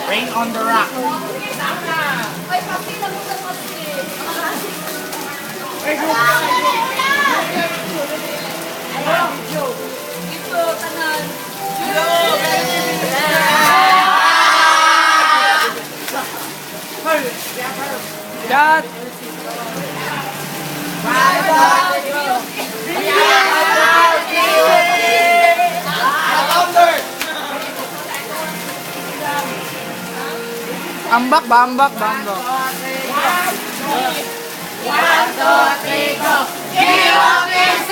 Rain on the rock. Cut! Ambak ba? Ambak ba? Ambak. 1, 2, 3, go! BOTC!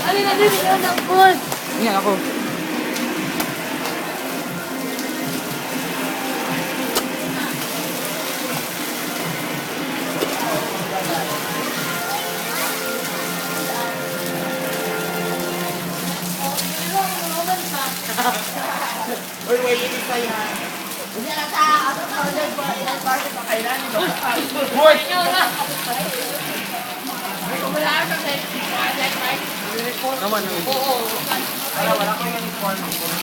Ano na din yun ng pool? Yan ako. Uy, wait, isa yan. Hindi na sa order po. Ilang party pa kailan? Uy! Wala ka sa Naman. Wala ko yung uniform.